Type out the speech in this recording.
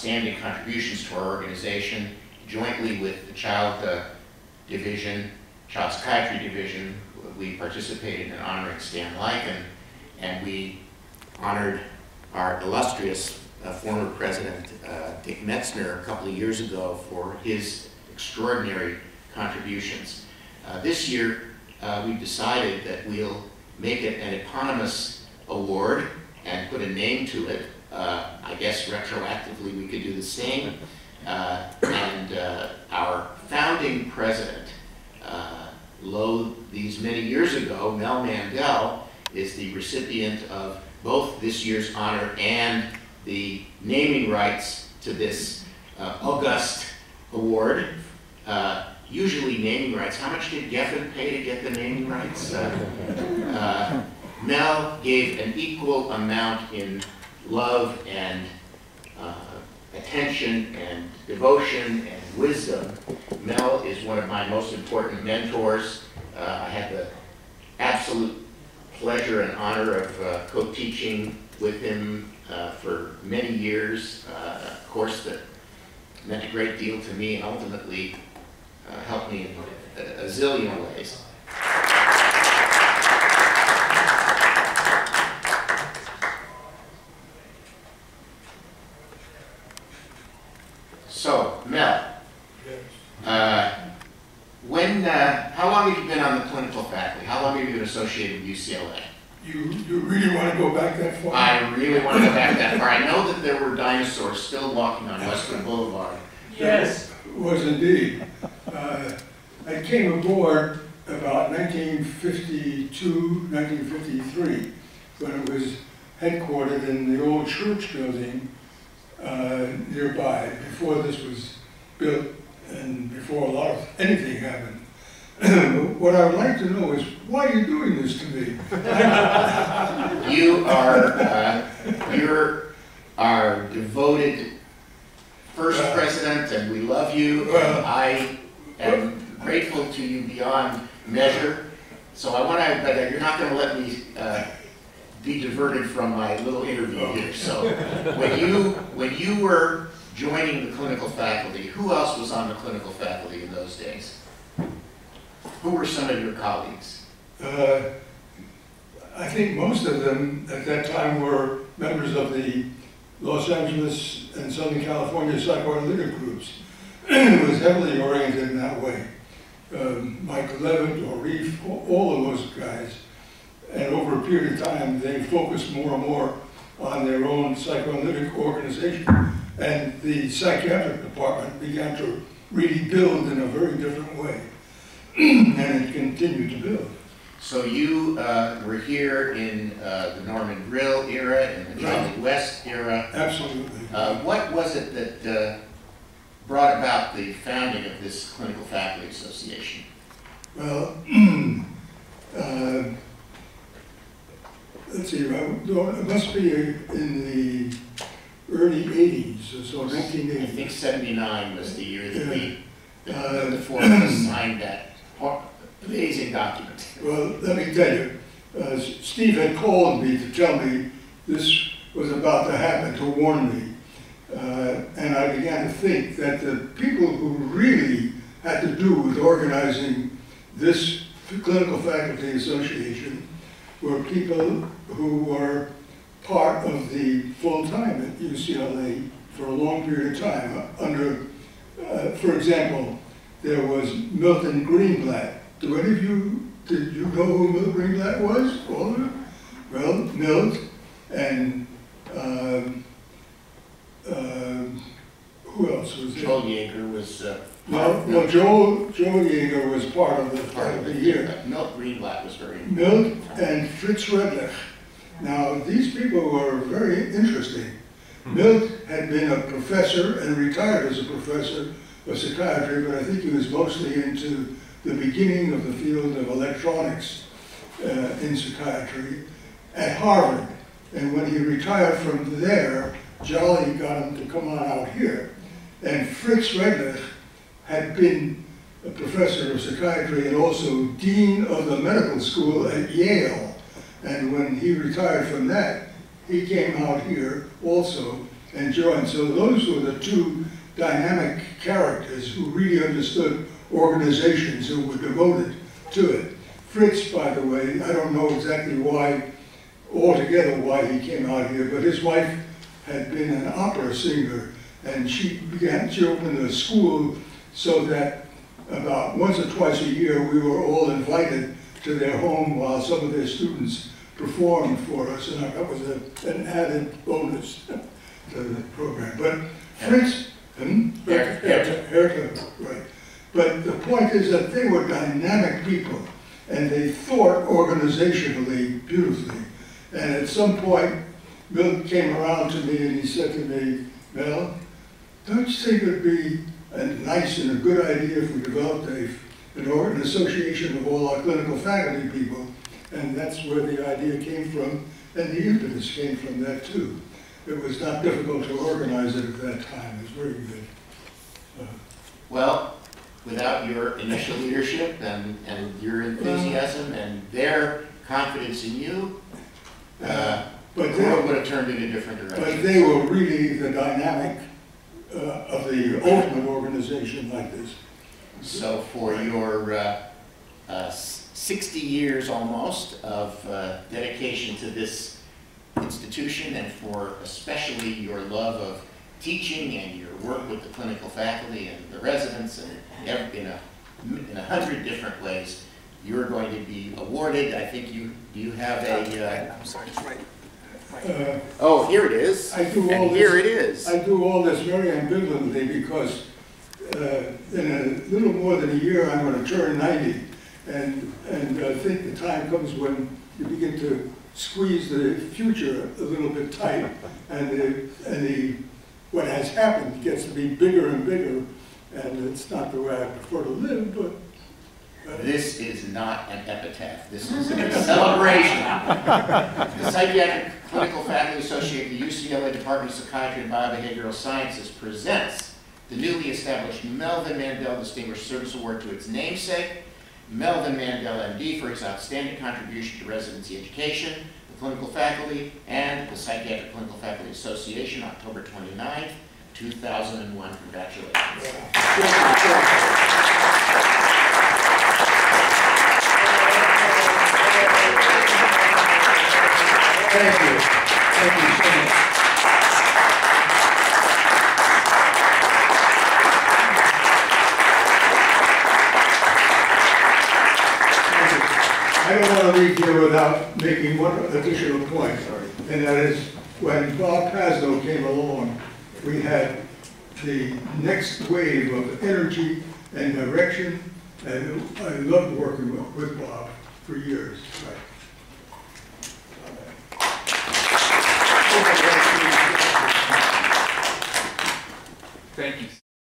outstanding contributions to our organization, jointly with the Child Psychiatry Division. We participated in honoring Stan Lycan, and we honored our illustrious former president, Dick Metzner, a couple of years ago for his extraordinary contributions. This year, we've decided that we'll make it an eponymous award and put a name to it. I guess retroactively we could do the same. Our founding president, these many years ago, Mel Mandel, is the recipient of both this year's honor and the naming rights to this august award. Usually naming rights, how much did Geffen pay to get the naming rights? Mel gave an equal amount in love and attention and devotion and wisdom. Mel is one of my most important mentors. I had the absolute pleasure and honor of co-teaching with him for many years, a course that meant a great deal to me and ultimately helped me in a zillion ways. So, Mel, how long have you been on the clinical faculty? How long have you been associated with UCLA? You really want to go back that far? I really want to go back that far. I know that there were dinosaurs still walking on Western Boulevard. Yes. It was indeed. I came aboard about 1952, 1953, when it was headquartered in the old church building nearby, before this was built and before anything happened. What I would like to know is, why are you doing this to me? You're our devoted first president, and we love you. And I am grateful to you beyond measure. So I want to, but you're not going to let me be diverted from my little interview here. So when you were joining the clinical faculty, who else was on the clinical faculty in those days? Who were some of your colleagues? I think most of them at that time were members of the Los Angeles and Southern California psychoanalytic groups. It was heavily oriented in that way. Michael Levitt or Reef, all of those guys. And over a period of time, they focused more and more on their own psychoanalytic organization. And the psychiatric department began to really build in a very different way. And it continued to build. So you were here in the Norman Grill era, in the Charlie West era. Absolutely. What was it that brought about the founding of this Clinical Faculty Association? Well, let's see, it must be in the early 80s, so 1980. I think 79 was the year that the four of us signed that amazing document. Well, let me tell you, Steve had called me to tell me this was about to happen, to warn me. And I began to think that the people who really had to do with organizing this Clinical Faculty Association were people who were part of the full-time at UCLA for a long period of time. For example, there was Milton Greenblatt. Did you know who Milt Greenblatt was? All of it? Well, Milt and who else was there? Joel Yeager was no, Joel Yeager was part of the faculty here. Milt Greenblatt was very important. Milt and Fritz Redlich. Now, these people were very interesting. Milt had been a professor and retired as a professor of psychiatry, but I think he was mostly into the beginning of the field of electronics in psychiatry at Harvard. And when he retired from there, Jolly got him to come on out here. And Fritz Redlich had been a professor of psychiatry and also dean of the medical school at Yale. And when he retired from that, he came out here also and joined. So those were the two dynamic characters who really understood organizations, who were devoted to it. Fritz, by the way, I don't know exactly why, altogether why he came out here, but his wife had been an opera singer, and she opened a school so that about once or twice a year we were all invited to their home while some of their students performed for us, and that was an added bonus to the program. But Fritz, Herta, right. But the point is that they were dynamic people, and they thought organizationally beautifully. And at some point, Bill came around to me and he said to me, Mel, don't you think it would be a nice and a good idea if we developed an association of all our clinical faculty people? And that's where the idea came from, and the impetus came from that too. It was not difficult to organize it at that time. It was very good. Well, without your initial leadership and your enthusiasm and their confidence in you, the world would have turned in a different direction. But they were really the dynamic of the ultimate organization like this. So for your 60 years almost of dedication to this institution, and for especially your love of teaching and your work with the clinical faculty and the residents, and in 100 different ways, you're going to be awarded. I think you have a. I'm sorry, it's right. Oh, here it is. Here it is. I do all this very ambivalently because in a little more than a year I'm going to turn 90, and I think the time comes when you begin to squeeze the future a little bit tight, and what has happened gets to be bigger and bigger, and it's not the way I prefer to live, but. This is not an epitaph. This is a celebration. The Psychiatric Clinical Faculty Association of the UCLA Department of Psychiatry and Biobehavioral Sciences presents the newly established Melvin Mandel Distinguished Service Award to its namesake, Melvin Mandel, MD, for his outstanding contribution to residency education, the clinical faculty, and the Psychiatric Clinical Faculty Association, October 29th, 2001. Congratulations. Thank you. Thank you so much. I don't want to leave here without making one additional point, and that is when Bob Pasno came along, we had the next wave of energy and direction, and I loved working with Bob for years. Right.